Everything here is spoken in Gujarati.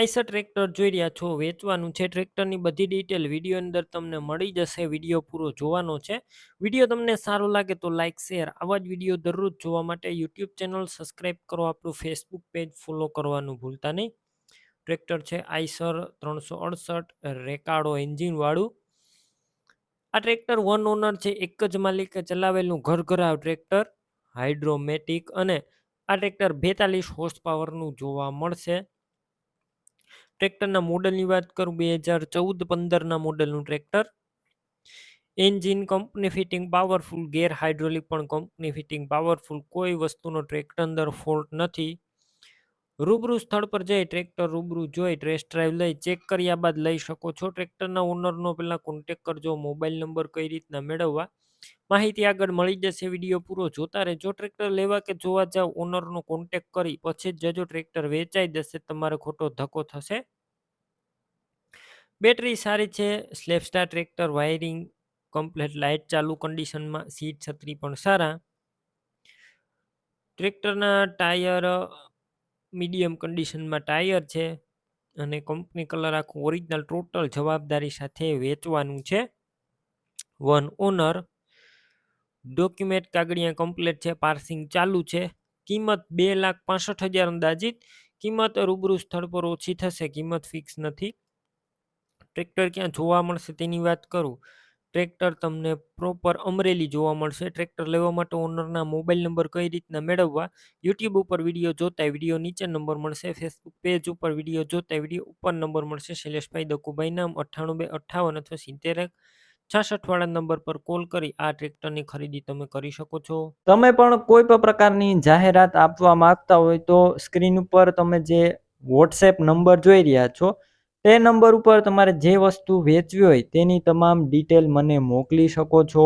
આઈસર ટ્રેક્ટર જોઈ રહ્યા છો, વેચવાનું છે. ટ્રેક્ટરની બધી ડિટેલ વિડીયો અંદર તમને મળી જશે. વિડીયો પૂરો જોવાનો છે. વિડીયો તમને સારો લાગે તો લાઇક શેર આવા જ વિડીયો દરરોજ જોવા માટે યુટ્યુબ ચેનલ સબસ્ક્રાઈબ કરો, આપણું ફેસબુક પેજ ફોલો કરવાનું ભૂલતા નહીં. ટ્રેક્ટર છે આઈસર 368 રેકાર્ડો એન્જિનવાળું. આ ટ્રેક્ટર વન ઓનર છે, એક જ માલિકે ચલાવેલું ઘરઘરાવ ટ્રેક્ટર, હાઇડ્રોમેટિક, અને આ ટ્રેક્ટર 42 હોર્સ પાવરનું જોવા મળશે. ટ્રેક્ટરના મોડલની વાત કરું, 2014-15ના મોડલનું tractor. Engine company fitting powerful, gear hydraulic પણ કંપની ફિટિંગ પાવરફુલ, કોઈ વસ્તુનો ટ્રેક્ટર અંદર ફોલ્ટ નથી. રૂબરૂ સ્થળ પર જઈ ટ્રેક્ટર રૂબરૂ જોઈ ટેસ્ટ ડ્રાઈવ લઈ ચેક કર્યા બાદ લઈ શકો છો. ટ્રેક્ટરના ઓનરનો પહેલાં કોન્ટેક કરજો. મોબાઈલ નંબર કઈ રીતના મેળવવા માહિતી આગળ મળી જશે. વિડીયો પૂરો જોતા રહેજો. ટ્રેક્ટર લેવા કે જોવા જાવ, ઓનરનો કોન્ટેક કરી પછી જ જજો. ટ્રેક્ટર વેચાઈ જશે, તમારે ખોટો ધક્કો થશે. બેટરી સારી છે. સ્લેપસ્ટાર ટ્રેક્ટર, વાયરિંગ કમ્પ્લીટ, લાઇટ ચાલુ કન્ડિશનમાં, સીટ છત્રી પણ સારા. ટ્રેક્ટરના ટાયર મીડિયમ કન્ડિશનમાં ટાયર છે અને કંપની કલર આખું ઓરિજિનલ ટોટલ જવાબદારી સાથે વેચવાનું છે. વન ઓનર, ડોક્યુમેન્ટ કાગળિયા કમ્પ્લીટ છે, પાર્સિંગ ચાલુ છે. કિંમત 2,65,000 અંદાજિત. કિંમત રૂબરૂ સ્થળ પર ઓછી થશે, કિંમત ફિક્સ નથી. ટ્રેક્ટર ક્યાં જોવા મળશે તેની વાત કરું, ટ્રેક્ટર તમને પ્રોપર અમરેલી જોવા મળશે. ટ્રેક્ટર લેવા માટે ઓનરના મોબાઈલ નંબર કઈ રીતના મેળવવા, યુટ્યુબ ઉપર વિડીયો જોતા વિડીયો નીચે નંબર મળશે, ફેસબુક પેજ ઉપર વિડીયો જોતા વિડીયો ઉપર નંબર મળશે. શૈલેષભાઈ દકુભાઈ નામ 98 258 અથવા 70 66 વાળા નંબર પર કોલ કરી આ ટ્રેક્ટરની ખરીદી તમે કરી શકો છો. તમે પણ કોઈ પણ પ્રકારની જાહેરાત આપવા માંગતા હોય તો સ્ક્રીન ઉપર તમે જે વોટ્સએપ નંબર જોઈ રહ્યા છો તે નંબર ઉપર તમારે જે વસ્તુ વેચવી હોય તેની તમામ ડિટેલ મને મોકલી શકો છો.